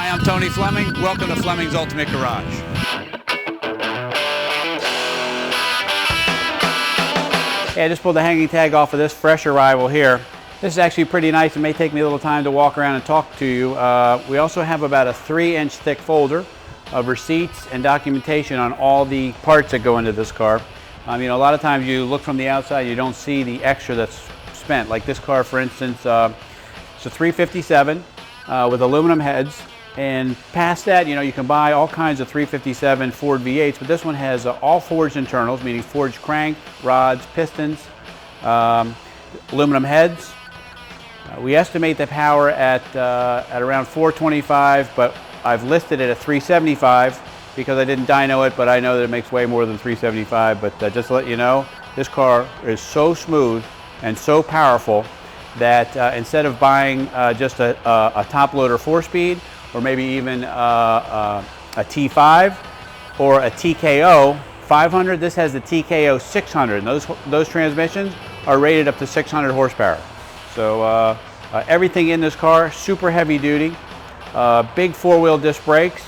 Hi, I'm Tony Fleming. Welcome to Fleming's Ultimate Garage. Yeah, I just pulled the hanging tag off of this fresh arrival here. This is actually pretty nice. It may take me a little time to walk around and talk to you. We also have about a 3-inch thick folder of receipts and documentation on all the parts that go into this car. You know, a lot of times you look from the outside, you don't see the extra that's spent. Like this car, for instance, it's a 357 with aluminum heads. And past that, you know, you can buy all kinds of 357 Ford V8s, but this one has all forged internals, meaning forged crank, rods, pistons, aluminum heads. We estimate the power at around 425, but I've listed it at 375 because I didn't dyno it, but I know that it makes way more than 375. But just to let you know, this car is so smooth and so powerful that instead of buying just a top loader 4-speed, or maybe even a T5 or a TKO 500, this has the TKO 600, and those transmissions are rated up to 600 horsepower. So everything in this car, super heavy duty, big 4-wheel disc brakes.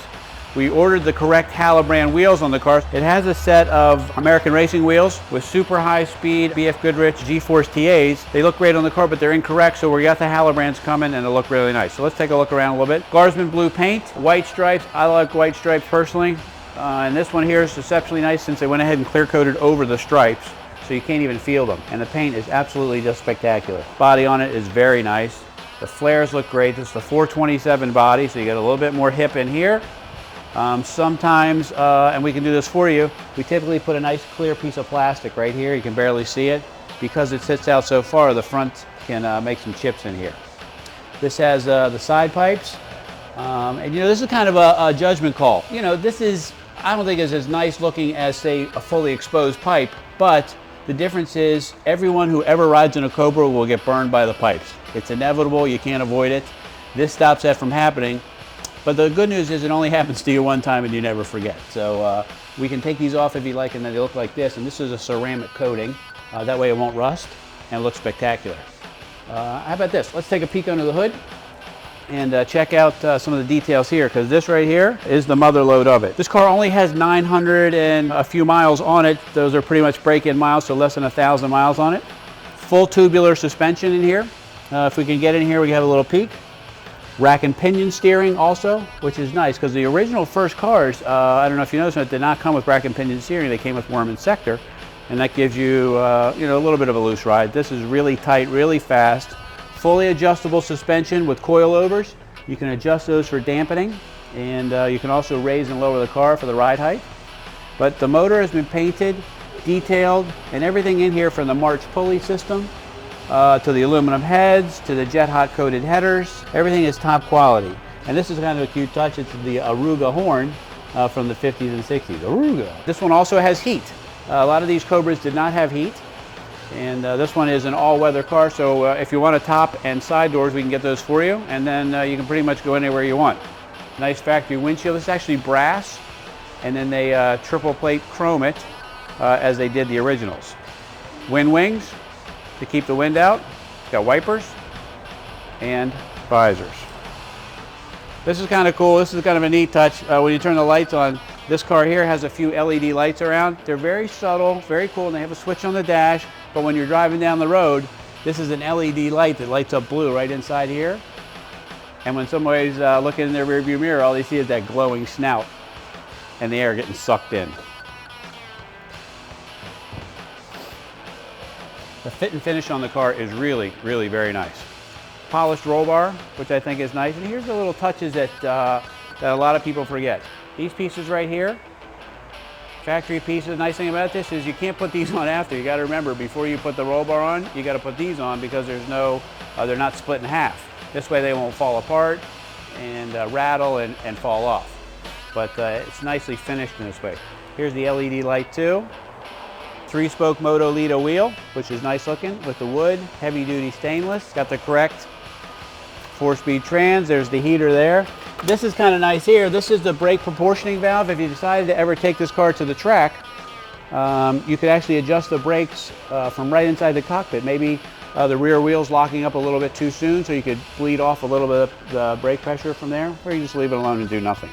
We ordered the correct Halibrand wheels on the car. It has a set of American racing wheels with super high speed BF Goodrich G-Force TAs. They look great on the car, but they're incorrect, so we got the Halibrands coming and they look really nice. So let's take a look around a little bit. Guardsman blue paint, white stripes. I like white stripes personally. And this one here is exceptionally nice since they went ahead and clear coated over the stripes, so you can't even feel them. And the paint is absolutely just spectacular. Body on it is very nice. The flares look great. This is the 427 body, so you get a little bit more hip in here. Sometimes, and we can do this for you, we typically put a nice clear piece of plastic right here. You can barely see it. Because it sits out so far, the front can make some chips in here. This has the side pipes. And you know, this is kind of a judgment call. You know, this is, I don't think it's as nice looking as, say, a fully exposed pipe, but the difference is everyone who ever rides in a Cobra will get burned by the pipes. It's inevitable, you can't avoid it. This stops that from happening. But the good news is it only happens to you one time and you never forget. So we can take these off if you like, and then they look like this. And this is a ceramic coating. That way it won't rust and it looks spectacular. How about this? Let's take a peek under the hood and check out some of the details here, because this right here is the mother lode of it. This car only has 900 and a few miles on it. Those are pretty much break-in miles, so less than 1,000 miles on it. Full tubular suspension in here. If we can get in here, we have a little peek. Rack and pinion steering also, which is nice, because the original first cars, I don't know if you noticed, it did not come with rack and pinion steering. They came with worm and sector, and that gives you, you know, a little bit of a loose ride. This is really tight, really fast. Fully adjustable suspension with coilovers. You can adjust those for dampening, and you can also raise and lower the car for the ride height. But the motor has been painted, detailed, and everything in here, from the March pulley system to the aluminum heads, to the jet hot coated headers. Everything is top quality. And this is kind of a cute touch. It's the Aruga horn from the 50s and 60s. Aruga. This one also has heat. A lot of these Cobras did not have heat. And this one is an all-weather car, so if you want a top and side doors, we can get those for you. And then you can pretty much go anywhere you want. Nice factory windshield. This is actually brass. And then they triple plate chrome it as they did the originals. Wind wings to keep the wind out. Got wipers and visors. This is kind of cool. This is kind of a neat touch. When you turn the lights on, this car here has a few LED lights around. They're very subtle, very cool, and they have a switch on the dash. But when you're driving down the road, this is an LED light that lights up blue right inside here. And when somebody's looking in their rearview mirror, all they see is that glowing snout and the air getting sucked in. The fit and finish on the car is really, really very nice. Polished roll bar, which I think is nice. And here's the little touches that a lot of people forget. These pieces right here, factory pieces. The nice thing about this is you can't put these on after. You got to remember, before you put the roll bar on, you got to put these on, because there's no, they're not split in half. This way they won't fall apart and rattle and fall off. But it's nicely finished in this way. Here's the LED light too. 3-spoke Moto Lido wheel, which is nice looking with the wood, heavy duty stainless. Got the correct 4-speed trans. There's the heater there. This is kind of nice here. This is the brake proportioning valve. If you decided to ever take this car to the track, you could actually adjust the brakes from right inside the cockpit. Maybe the rear wheels locking up a little bit too soon, so you could bleed off a little bit of the brake pressure from there, or you just leave it alone and do nothing.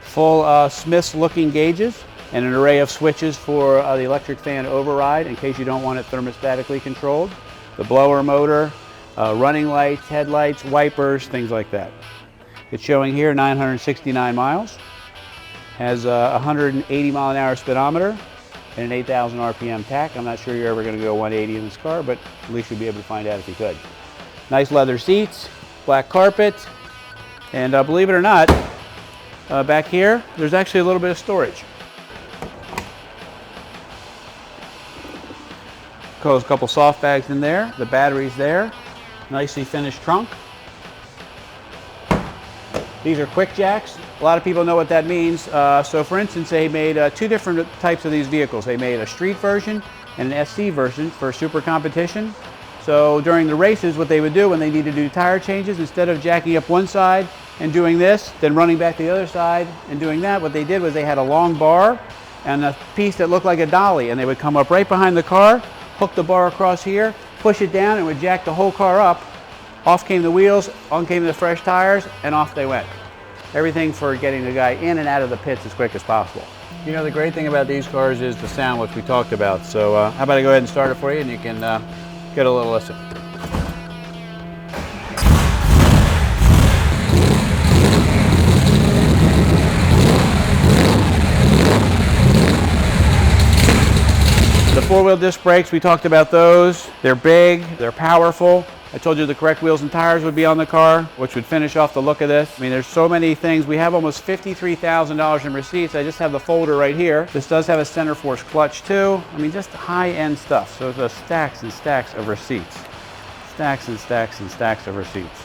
Full Smith's looking gauges and an array of switches for the electric fan override in case you don't want it thermostatically controlled. The blower motor, running lights, headlights, wipers, things like that. It's showing here 969 miles. Has a 180 mile an hour speedometer and an 8,000 RPM tach. I'm not sure you're ever going to go 180 in this car, but at least you'll be able to find out if you could. Nice leather seats, black carpet, and believe it or not, back here, there's actually a little bit of storage. Goes a couple soft bags in there, the battery's there, nicely finished trunk. These are quick jacks. A lot of people know what that means. So for instance, they made two different types of these vehicles. They made a street version and an SC version for super competition. So during the races, what they would do when they needed to do tire changes, instead of jacking up one side and doing this, then running back to the other side and doing that, what they did was they had a long bar and a piece that looked like a dolly, and they would come up right behind the car, hook the bar across here, push it down, and would jack the whole car up. Off came the wheels, on came the fresh tires, and off they went. Everything for getting the guy in and out of the pits as quick as possible. You know, the great thing about these cars is the sound, which we talked about. So how about I go ahead and start it for you, and you can get a little listen. The four-wheel disc brakes, we talked about those. They're big, they're powerful. I told you the correct wheels and tires would be on the car, which would finish off the look of this. I mean, there's so many things. We have almost $53,000 in receipts. I just have the folder right here. This does have a center force clutch too. I mean, just high-end stuff. So there's stacks and stacks of receipts. Stacks and stacks and stacks of receipts.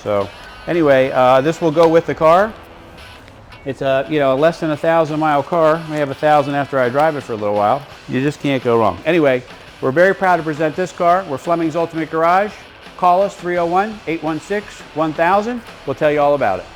So anyway, this will go with the car. It's a, you know, less than 1,000-mile car. I may have 1,000 after I drive it for a little while. You just can't go wrong. Anyway, we're very proud to present this car. We're Fleming's Ultimate Garage. Call us 301-816-1000. We'll tell you all about it.